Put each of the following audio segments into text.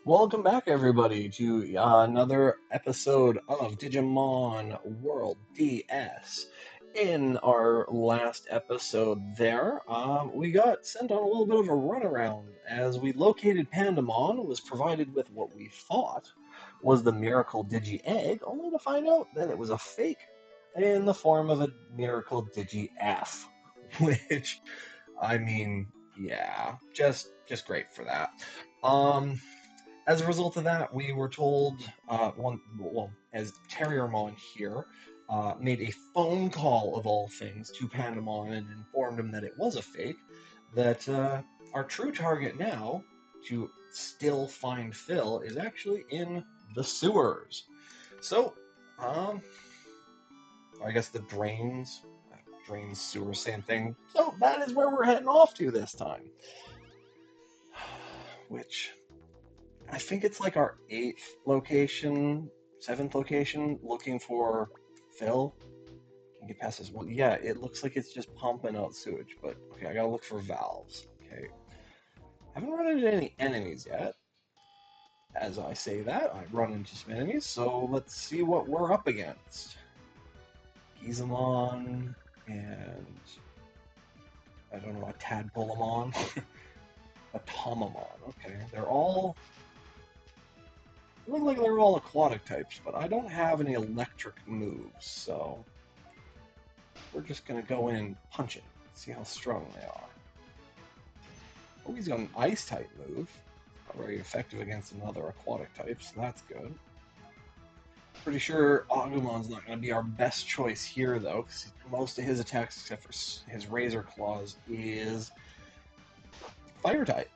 Welcome back, everybody, to another episode of Digimon World DS. In our last episode, we got sent on a little bit of a runaround as we located Pandamon, was provided with what we thought was the Miracle Digi-egg, only to find out that it was a fake in the form of a Miracle Digi-F, which, I mean, yeah, just great for that. Um, as a result of that, we were told, as Terriermon here made a phone call of all things to Pandamon and informed him that it was a fake, that our true target now to still find Phil is actually in the sewers. So, um, I guess the drains, sewers, same thing. So that is where we're heading off to this time. Which I think it's like our seventh location, looking for Phil. Can get past this one. Yeah, it looks like it's just pumping out sewage, but okay, I gotta look for valves. Okay. Haven't run into any enemies yet. As I say that, I run into some enemies, so let's see what we're up against. Gizamon and I don't know, a Tadpolemon. A Tomamon. Okay. Look like they're all aquatic types, but I don't have any electric moves, so we're just gonna go in and punch it, see how strong they are. Oh, he's got an ice type move. Not very effective against another aquatic type, so that's good. Pretty sure Agumon's not gonna be our best choice here, though, because most of his attacks, except for his Razor Claws, is fire type.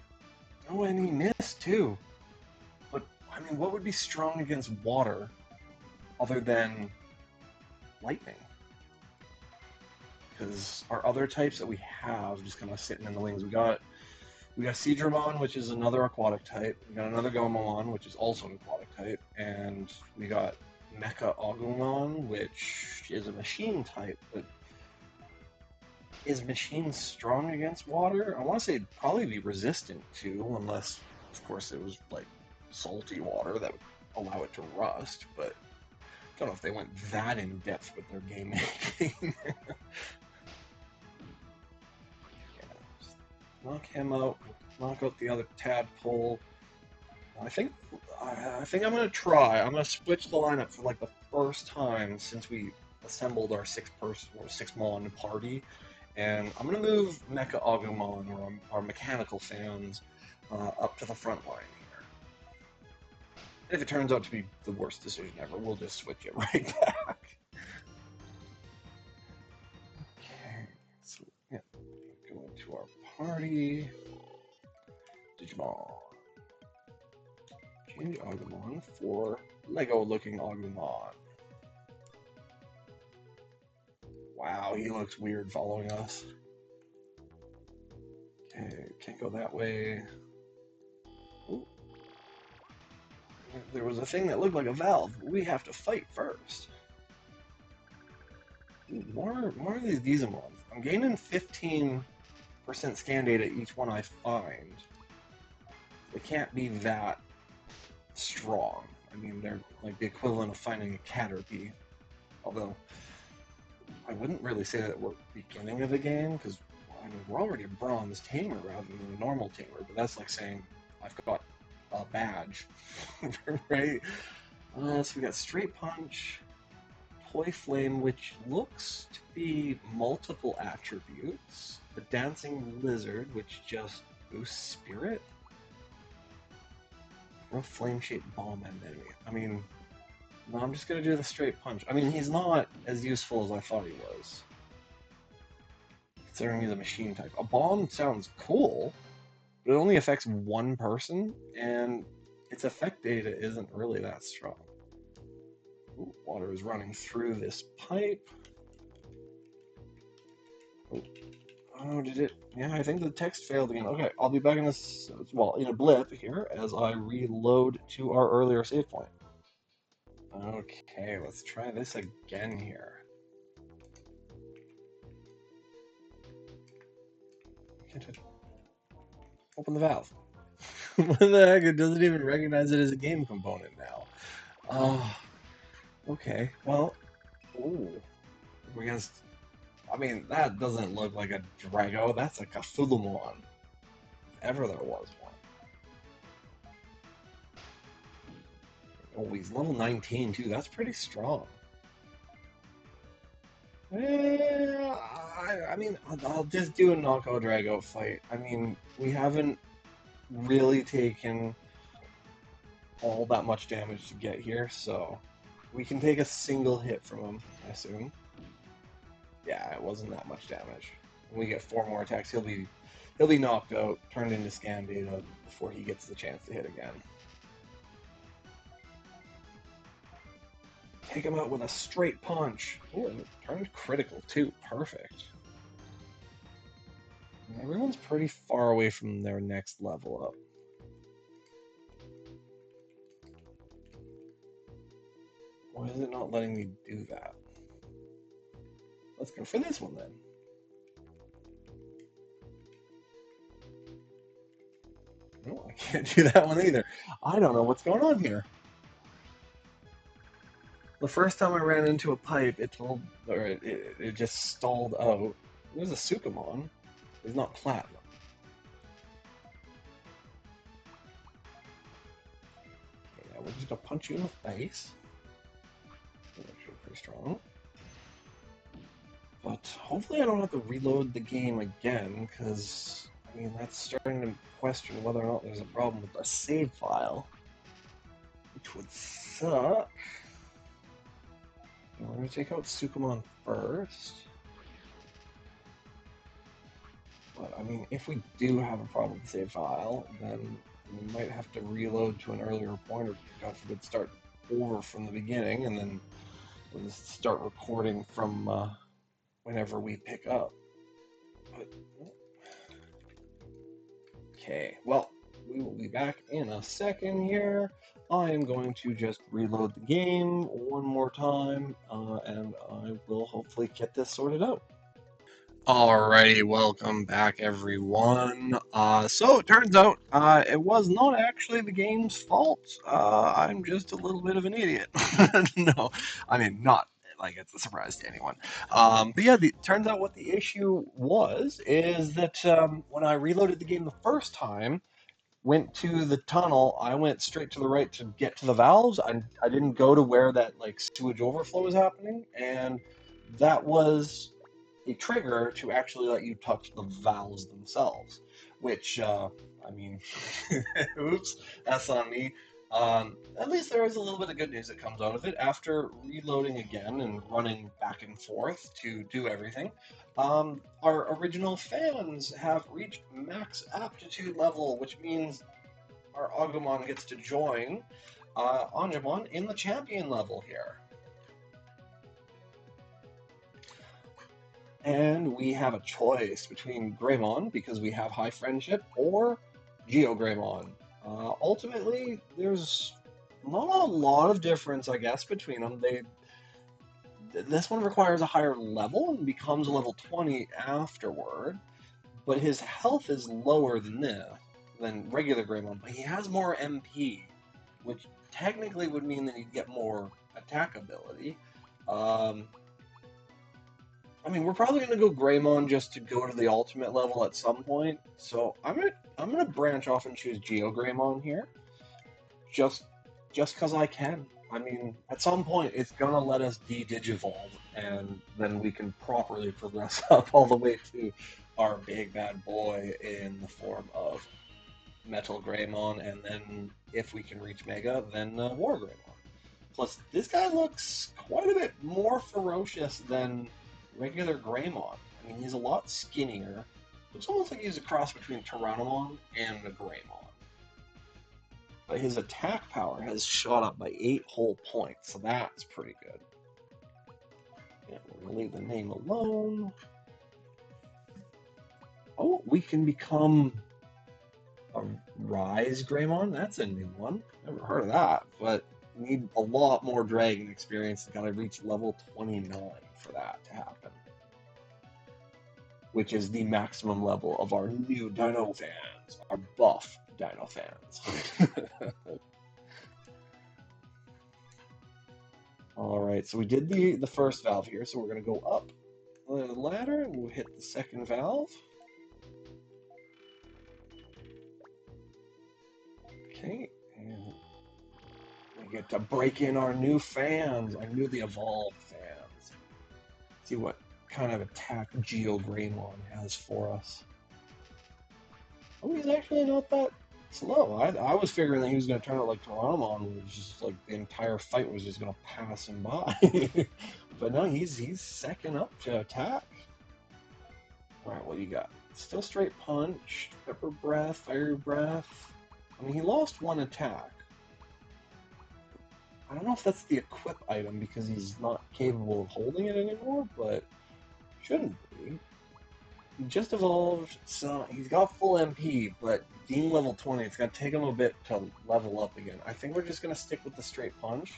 Oh, and he missed too. But I mean, what would be strong against water other than lightning? Because our other types that we have just kind of sitting in the wings. We got Seadramon, which is another aquatic type. We got another Gomamon, which is also an aquatic type, and we got Mecha Agumon, which is a machine type. But is machine strong against water? I want to say it'd probably be resistant to, unless, of course, it was like salty water that would allow it to rust. But I don't know if they went that in depth with their game making. Knock him out. Knock out the other tadpole. I think I'm gonna try. I'm gonna switch the lineup for like the first time since we assembled our six-mon party, and I'm gonna move Mecha Agumon, or our mechanical fans, up to the front line here. If it turns out to be the worst decision ever, we'll just switch it right back. Okay, so yeah, go into our party. Digimon. Change Agumon for Lego-looking Agumon. Wow, he looks weird following us. Okay, can't go that way. Ooh. There was a thing that looked like a valve. We have to fight first. Ooh, more of these Gizamons. I'm gaining 15% scan data each one I find. They can't be that strong. I mean, they're like the equivalent of finding a Caterpie. Although, I wouldn't really say that we're beginning of the game, because I mean, we're already a bronze tamer rather than a normal tamer, but that's like saying I've got a badge, right? So we got Straight Punch, Toy Flame, which looks to be multiple attributes, the Dancing Lizard, which just boosts Spirit, or a Flame-shaped Bomb enemy. I mean, no, I'm just gonna do the Straight Punch. I mean, he's not as useful as I thought he was, considering he's a machine type. A bomb sounds cool, but it only affects one person, and its effect data isn't really that strong. Ooh, water is running through this pipe. Oh, did it? Yeah, I think the text failed again. Okay, I'll be back in this, well, in a blip here as I reload to our earlier save point. Okay, let's try this again here. Can't open the valve. What the heck? It doesn't even recognize it as a game component now. Oh, okay. Well, ooh, we got. I mean, that doesn't look like a Drago. That's a Cthulhumon, if ever there was one. Oh, he's level 19 too. That's pretty strong. I mean, I'll just do a knockout Drago fight. I mean, we haven't really taken all that much damage to get here, so we can take a single hit from him, I assume. Yeah, it wasn't that much damage. When we get 4 more attacks, he'll be knocked out, turned into scan data before he gets the chance to hit again. Take him out with a straight punch. Ooh, and it turned critical too. Perfect. Everyone's pretty far away from their next level up. Why is it not letting me do that? Let's go for this one then. No, I can't do that one either. I don't know what's going on here. The first time I ran into a pipe, it just stalled out. It was a Sukamon. It's not platinum. Yeah, we're just gonna punch you in the face. That's actually pretty strong. But hopefully I don't have to reload the game again, because, I mean, that's starting to question whether or not there's a problem with the save file. Which would suck. We're going to take out Sukamon first. But, I mean, if we do have a problem with the save file, then we might have to reload to an earlier point, or, God forbid, start over from the beginning, and then we'll just start recording from whenever we pick up. But, okay, well, we will be back in a second here. I am going to just reload the game one more time, and I will hopefully get this sorted out. Alrighty, welcome back, everyone. So it turns out it was not actually the game's fault. I'm just a little bit of an idiot. No, I mean, not like it's a surprise to anyone. But yeah, turns out what the issue was is that when I reloaded the game the first time, went to the tunnel, I went straight to the right to get to the valves. I didn't go to where that like sewage overflow was happening, and that was a trigger to actually let you touch the valves themselves. Which, I mean, oops, that's on me. At least there is a little bit of good news that comes out of it. After reloading again and running back and forth to do everything, our original fans have reached max aptitude level, which means our Agumon gets to join Anjumon in the champion level here. And we have a choice between Greymon, because we have high friendship, or Geo Greymon. Ultimately, there's not a lot of difference, I guess, between them. This one requires a higher level and becomes a level 20 afterward, but his health is lower than regular Greymon, but he has more MP, which technically would mean that he'd get more attack ability. I mean, we're probably gonna go Greymon just to go to the ultimate level at some point. So I'm gonna branch off and choose Geo Greymon here, just because I can. I mean, at some point it's gonna let us de-digivolve, and then we can properly progress up all the way to our big bad boy in the form of Metal Greymon, and then if we can reach Mega, then War Greymon. Plus, this guy looks quite a bit more ferocious than regular Greymon. I mean, he's a lot skinnier. Looks almost like he's a cross between Tyrannomon and a Greymon. But his attack power has shot up by 8 whole points, so that's pretty good. Yeah, we're gonna leave the name alone. Oh, we can become a Rise Greymon. That's a new one. Never heard of that, but need a lot more Dragon experience. Gotta reach level 29 for that to happen, which is the maximum level of our new Dino fans, our buff Dino fans. All right, so we did the first valve here, so we're gonna go up the ladder and we'll hit the second valve. Okay, and we get to break in our new fans, our newly evolved fans. See what kind of attack Greymon has for us. Oh, he's actually not that slow. I was figuring that he was going to turn out like Toramon, where it's just like the entire fight was just going to pass him by. But no, he's second up to attack. All right, what do you got? Still straight punch, pepper breath, fiery breath. I mean, he lost one attack. I don't know if that's the equip item because he's not capable of holding it anymore, but shouldn't be. He just evolved, so he's got full MP, but being level 20, it's going to take him a bit to level up again. I think we're just going to stick with the straight punch.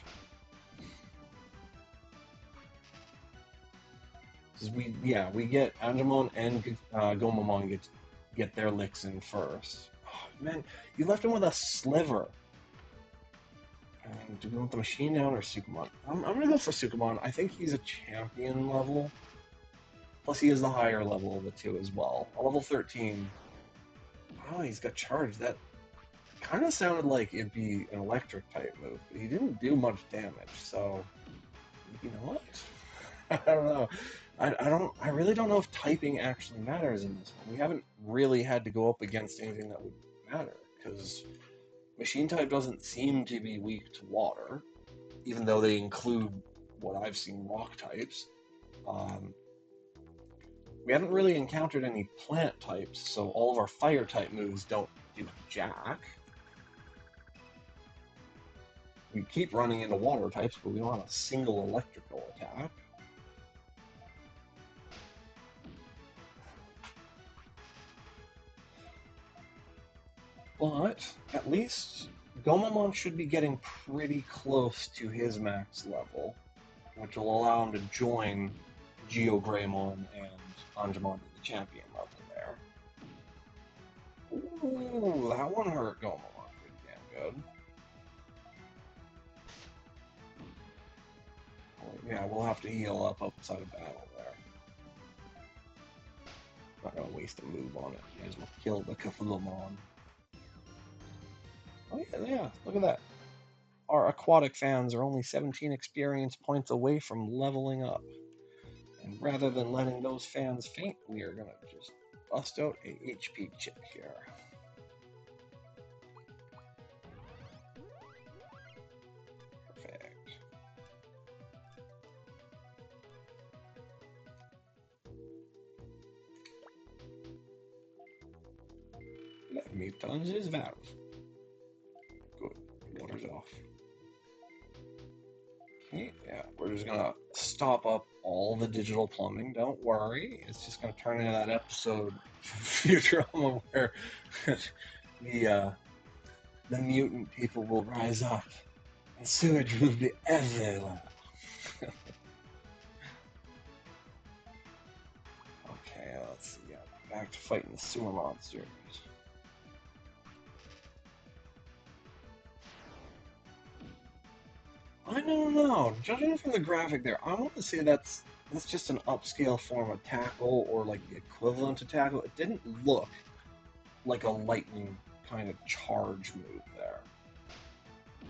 Because we get Angemon and Gomamon get their licks in first. Oh, man, you left him with a sliver. Do we want the machine down or Sukumon? I'm going to go for Sukumon. I think he's a champion level. Plus, he is the higher level of the two as well. A level 13. Oh, he's got charged. That kind of sounded like it'd be an electric type move, but he didn't do much damage, so you know what? I don't know. I really don't know if typing actually matters in this one. We haven't really had to go up against anything that would matter, because machine type doesn't seem to be weak to water, even though they include what I've seen rock types. We haven't really encountered any plant types, so all of our fire type moves don't do jack. We keep running into water types, but we don't have a single electrical attack. But at least Gomamon should be getting pretty close to his max level, which will allow him to join Greymon and Angemon to the champion level there. Ooh, that one hurt Gomamon pretty damn good. Yeah, we'll have to heal up outside of battle there. Not gonna waste a move on it. May as well kill the Cthulhumon. Oh yeah, look at that. Our aquatic fans are only 17 experience points away from leveling up. And rather than letting those fans faint, we are gonna just bust out a HP chip here. Perfect. Let me turn this valve. Good. Water's off. Okay, yeah, we're just gonna stop up all the digital plumbing. Don't worry. It's just gonna turn into that episode Futurama where the mutant people will rise up and sewage will be everywhere. Okay, let's see. Yeah, back to fighting the sewer monsters. I don't know. Judging from the graphic there, I want to say that's just an upscale form of tackle or like the equivalent to tackle. It didn't look like a lightning kind of charge move there.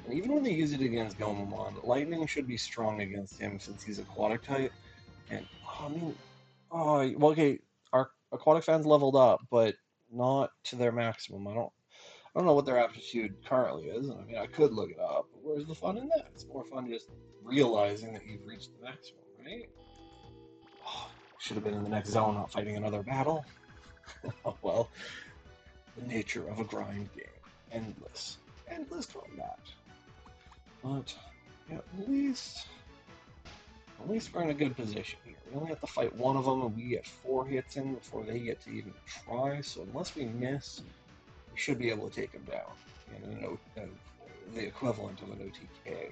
And even when they use it against Gomamon, lightning should be strong against him since he's aquatic type. And oh, I mean, oh well, okay, our aquatic fans leveled up, but not to their maximum. I don't know what their aptitude currently is. I mean, I could look it up, but where's the fun in that? It's more fun just realizing that you've reached the maximum, right? Oh, should have been in the next zone, not fighting another battle. Oh well, the nature of a grind game. Endless combat. But yeah, at least we're in a good position here. We only have to fight one of them, and we get 4 hits in before they get to even try. So unless we miss, we should be able to take him down. You know, the equivalent of an OTK.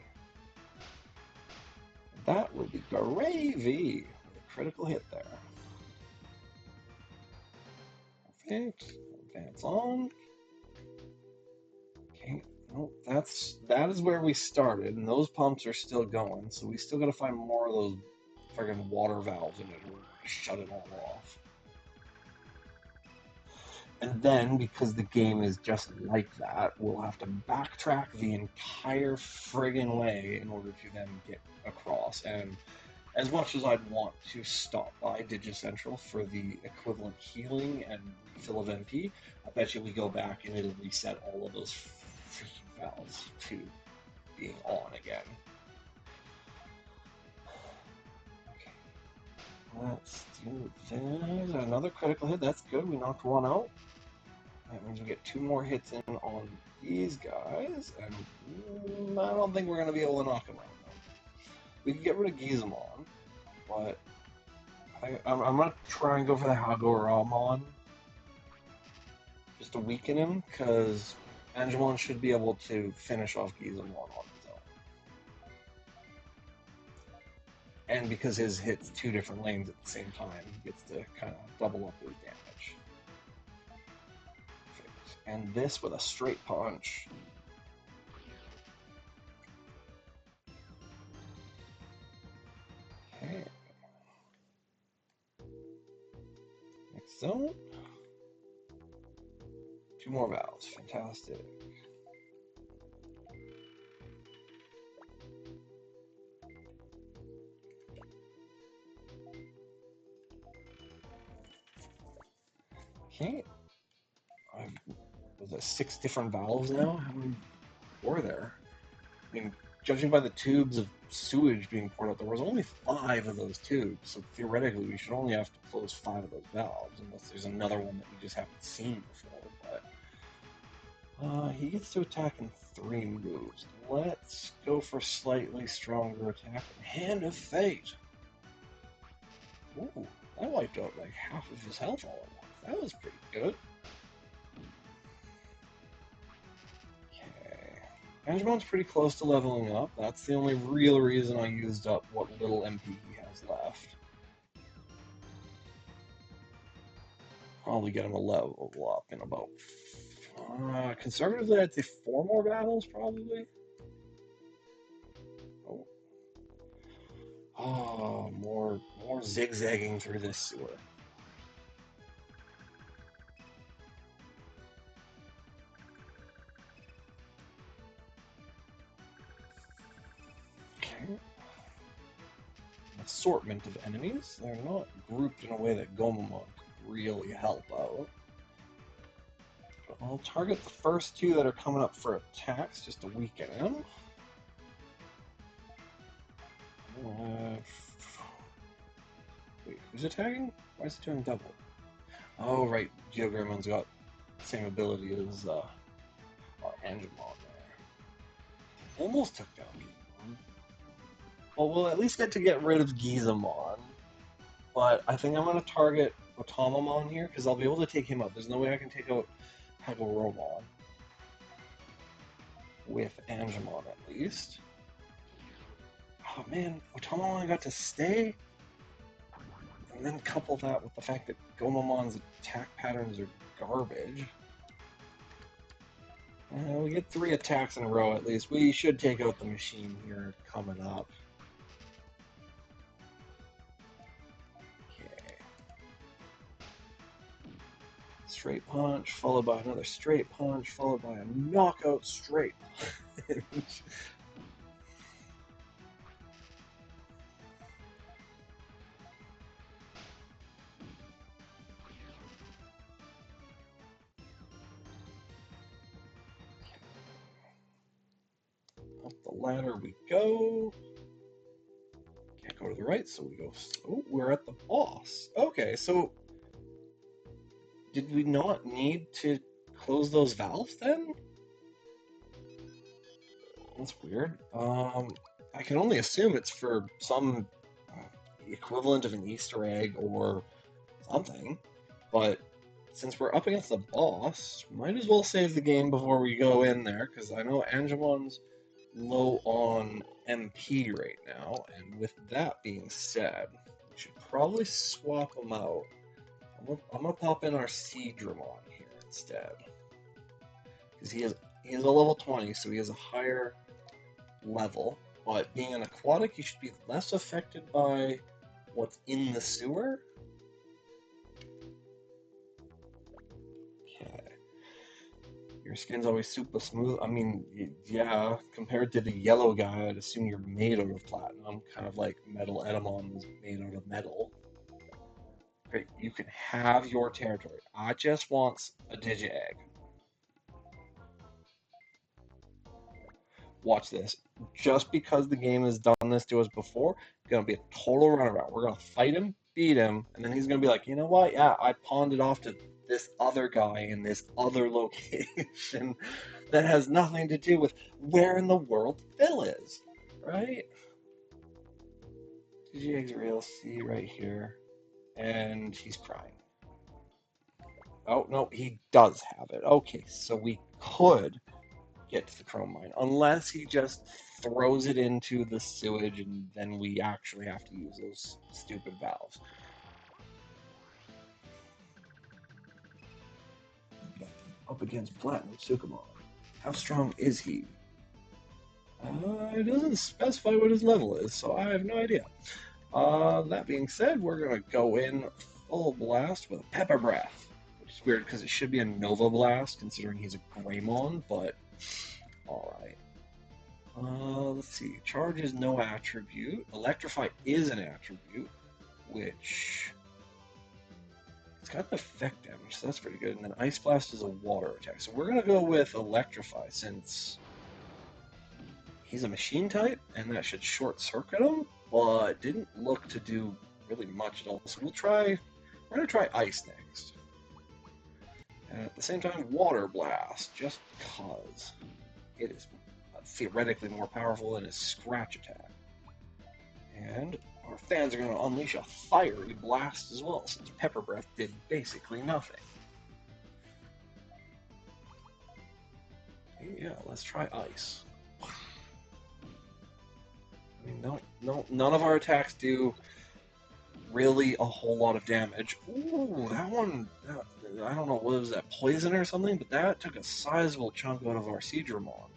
That will be gravy with a critical hit there. Perfect. Advance on. Well, that is where we started, and those pumps are still going. So we still got to find more of those friggin' water valves in it, or shut it all off. And then, because the game is just like that, we'll have to backtrack the entire friggin' way in order to then get across. And as much as I'd want to stop by Digicentral for the equivalent healing and refill of MP, I bet you we go back and it'll reset all of those freaking valves to being on again. Okay, let's do that. Another critical hit. That's good. We knocked one out. That means we get two more hits in on these guys, and I don't think we're going to be able to knock them out. We can get rid of Gizamon, but I'm going to try and go for the Hagoramon just to weaken him, because Angemon should be able to finish off Gizamon on his own. And because his hits two different lanes at the same time, he gets to kind of double up his damage. Perfect. And this with a straight punch. Okay. Next zone. Two more valves. Fantastic. Okay. Was there 6 different valves now? How many were there? I mean, judging by the tubes of sewage being poured out, there was only 5 of those tubes. So theoretically, we should only have to close 5 of those valves, unless there's another one that we just haven't seen before. But he gets to attack in 3 moves. Let's go for slightly stronger attack. Hand of Fate. Ooh, that wiped out like half of his health all at once. That was pretty good. Okay. Angemon's pretty close to leveling up. That's the only real reason I used up what little MP he has left. Probably get him a level up in about... conservatively, I'd say 4 more battles, probably. Oh, more zigzagging through this sewer. Okay. Assortment of enemies. They're not grouped in a way that Gomamon could really help out. But I'll target the first 2 that are coming up for attacks just to weaken him. Wait, who's attacking? Why is it doing double? Oh, right. Geogramon's got the same ability as our Angemon there. Almost took down Gizamon. Well, we'll at least get rid of Gizamon. But I think I'm going to target Otamamon here, because I'll be able to take him out. There's no way I can take out Hagoromon with Angemon, at least. Oh, man. Otamamon got to stay? And then couple that with the fact that Gomamon's attack patterns are garbage. We get 3 attacks in a row at least. We should take out the machine here coming up. Okay. Straight punch, followed by another straight punch, followed by a knockout straight punch. Up the ladder we go. Can't go to the right, so we go. Oh, we're at the boss. Okay, so did we not need to close those valves then? That's weird. I can only assume it's for some equivalent of an Easter egg or something, but since we're up against the boss, might as well save the game before we go in there, because I know Angemon's low on MP right now, and with that being said, we should probably swap them out. I'm gonna pop in our Seedramon here instead, because he has He's a level 20, so he has a higher level. But being an aquatic, he should be less affected by what's in the sewer. Okay. Your skin's always super smooth. I mean, yeah, compared to the yellow guy, I'd assume you're made out of platinum, kind of like Metal Edamon was made out of metal. Great, you can have your territory. I just want a digi-egg. Watch this. Just because the game has done this to us before, it's gonna be a total runaround. We're gonna fight him, beat him, and then he's gonna be like, you know what? Yeah, I pawned it off to this other guy in this other location that has nothing to do with where in the world Phil is, right? DG-Egg's real. See right here, and he's crying. Oh no, he does have it. Okay, so we could get to the chrome mine, unless he just throws it into the sewage and then we actually have to use those stupid valves. Up against Platinum Sukumon. How strong is he? It doesn't specify what his level is, so I have no idea. That being said, we're going to go in full blast with a Pepper Breath, which is weird because it should be a Nova Blast considering he's a Greymon, but alright. Let's see. Charge is no attribute. Electrify is an attribute, which it's got an effect damage, so that's pretty good. And then Ice Blast is a water attack. So we're gonna go with Electrify since he's a machine type, and that should short circuit him, but didn't look to do really much at all. So we're gonna try Ice next. And at the same time, Water Blast, just because it is theoretically more powerful than his Scratch attack. And our fans are going to unleash a fiery blast as well, since Pepper Breath did basically nothing. Yeah, let's try Ice. I mean, none of our attacks do really a whole lot of damage. Ooh, that one, I don't know, what was that, poison or something? But that took a sizable chunk out of our Seedramon.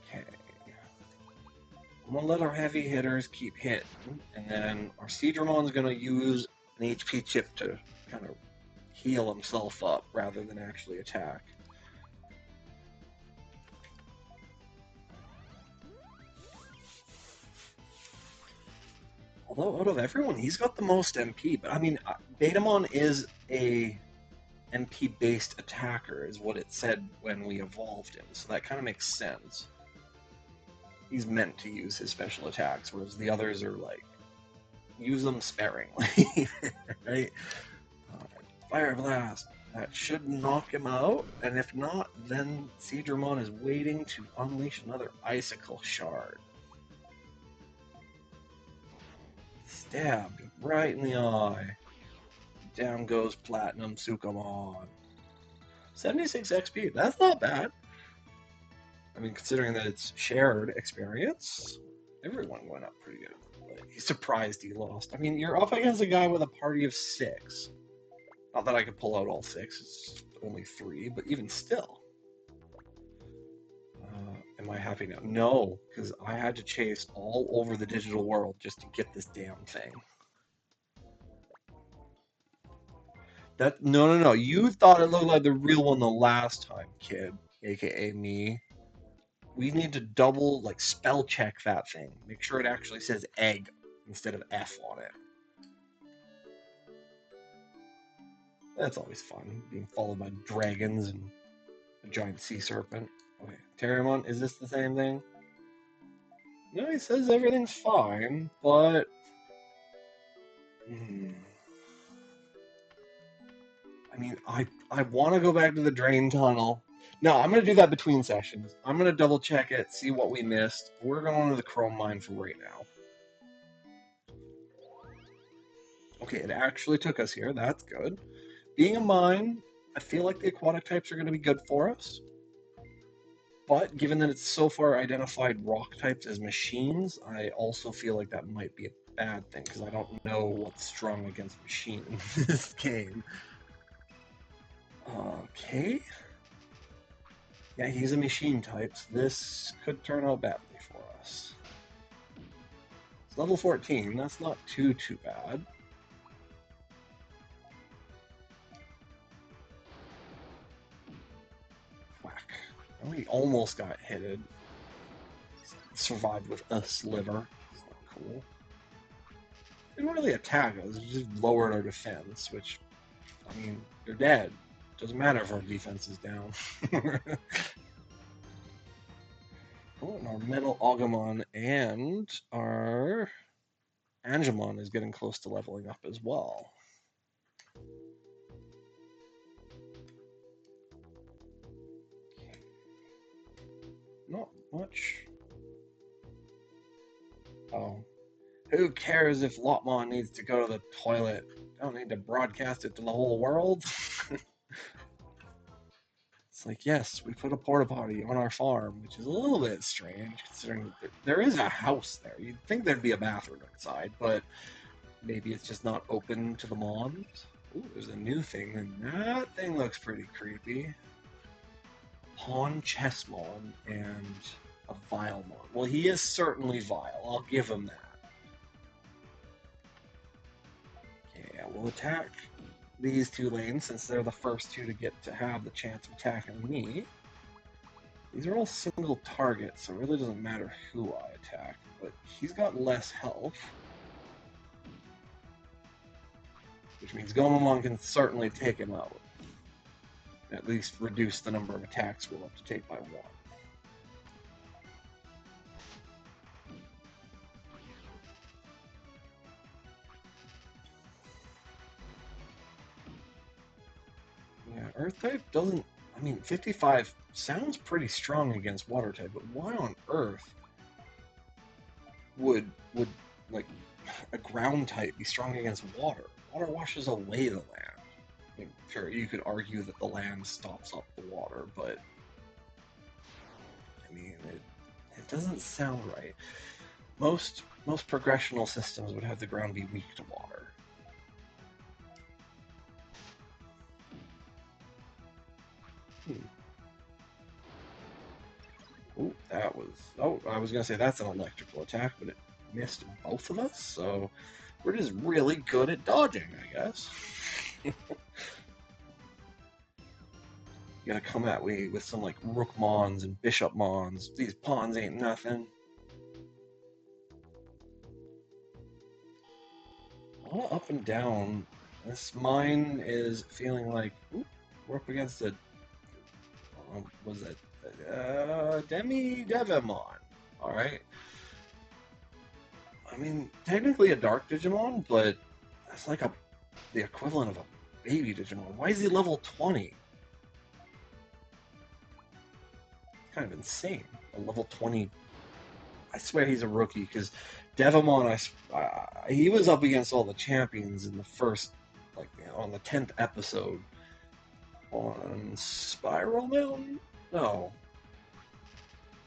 Okay. I'm gonna let our heavy hitters keep hitting, and then our Seedramon's gonna use an HP chip to kind of heal himself up rather than actually attack. Although out of everyone, he's got the most MP. But I mean, Betamon is a MP-based attacker, is what it said when we evolved him. So that kind of makes sense. He's meant to use his special attacks, whereas the others are like, use them sparingly, right? Fire Blast. That should knock him out, and if not, then Seedramon is waiting to unleash another Icicle Shard. Stabbed right in the eye. Down goes Platinum Sukumon. 76 XP, that's not bad. I mean, considering that it's shared experience, everyone went up pretty good. But he's surprised he lost. I mean, you're up against a guy with a party of 6. Not that I could pull out all 6, it's only 3, but even still. Am I happy now? No, because I had to chase all over the digital world just to get this damn thing. No. You thought it looked like the real one the last time, kid, aka me. We need to double, like, spell check that thing. Make sure it actually says egg instead of F on it. That's always fun, being followed by dragons and a giant sea serpent. Okay, Terriermon, is this the same thing? No, he says everything's fine, but... I mean, I want to go back to the drain tunnel. No, I'm going to do that between sessions. I'm going to double check it, see what we missed. We're going to the chrome mine for right now. Okay, it actually took us here. That's good. Being a mine, I feel like the aquatic types are going to be good for us. But given that it's so far identified rock types as machines, I also feel like that might be a bad thing because I don't know what's strong against machine in this game. Okay. Yeah, he's a machine type, so this could turn out badly for us. It's level 14, that's not too bad. Whack. Oh, he almost got hitted. Survived with a sliver. That's not cool. Didn't really attack us, it just lowered our defense, which, I mean, you're dead. Doesn't matter if our defense is down. Oh, and our Metal Agumon and our Angemon is getting close to leveling up as well. Not much. Oh. Who cares if Lotmon needs to go to the toilet? Don't need to broadcast it to the whole world. It's like, yes, we put a porta potty on our farm, which is a little bit strange considering that there is a house there. You'd think there'd be a bathroom inside, but maybe it's just not open to the Mons. Ooh, there's a new thing, and that thing looks pretty creepy. Pawn Chessmon and a Vilemon. Well, he is certainly vile. I'll give him that. Yeah, we'll attack these two lanes since they're the first two to get to have the chance of attacking me. These are all single targets, so it really doesn't matter who I attack, but he's got less health. Which means Gomamon can certainly take him out. At least reduce the number of attacks we'll have to take by one. Yeah, Earth type doesn't. I mean, 55 sounds pretty strong against Water type, but why on Earth would like a Ground type be strong against water? Water washes away the land. I mean, sure, you could argue that the land stops up the water, but I mean, it doesn't sound right. Most progressional systems would have the ground be weak to water. Oh, that was. Oh, I was gonna say that's an electrical attack, but it missed both of us. So we're just really good at dodging, I guess. You gotta come at me with some like Rook Mons and Bishop Mons. These pawns ain't nothing. All up and down. This mine is feeling like we're up against a was it Demi Devimon. All right. I mean, technically a Dark Digimon, but that's like the equivalent of a baby Digimon. Why is he level 20? It's kind of insane. A level 20. I swear he's a rookie because Devimon, he was up against all the champions in the first, like, on the 10th episode on Spiral Mountain? No.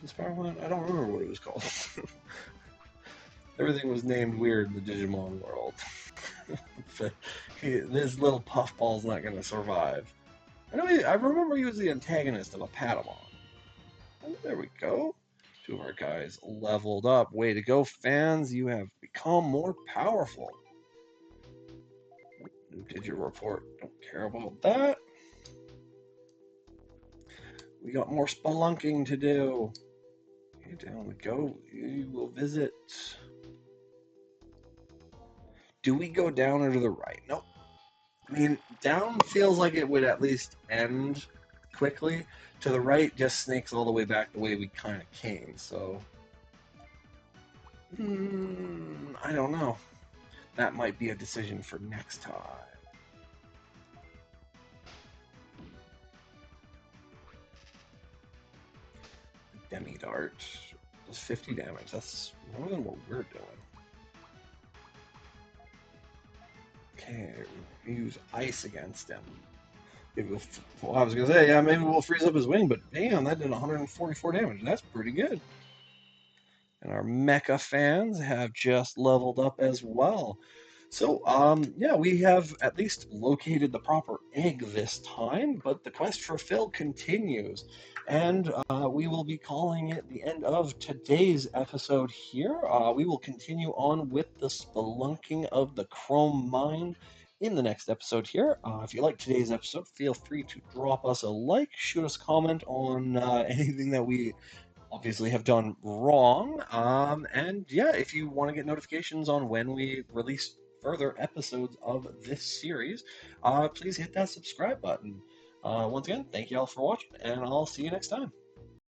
Spiral Mountain? I don't remember what it was called. Everything was named weird in the Digimon world. This little puffball's not going to survive. I remember he was the antagonist of a Patamon. Oh, there we go. Two of our guys leveled up. Way to go, fans. You have become more powerful. New Digit report. Don't care about that. We got more spelunking to do. Okay, down we go. We will visit. Do we go down or to the right? Nope. I mean, down feels like it would at least end quickly. To the right just snakes all the way back the way we kind of came, so... I don't know. That might be a decision for next time. Demi Dart does 50 damage. That's more than what we're doing. Okay, we use ice against him. Well, I was gonna say, yeah, maybe we'll freeze up his wing, but damn, that did 144 damage. That's pretty good. And our mecha fans have just leveled up as well. So, yeah, we have at least located the proper egg this time, but the quest for Phil continues. And we will be calling it the end of today's episode here. We will continue on with the spelunking of the Chrome Mine in the next episode here. If you like today's episode, feel free to drop us a like, shoot us a comment on anything that we obviously have done wrong. And yeah, if you want to get notifications on when we release further episodes of this series, please hit that subscribe button. Once again, thank you all for watching, and I'll see you next time.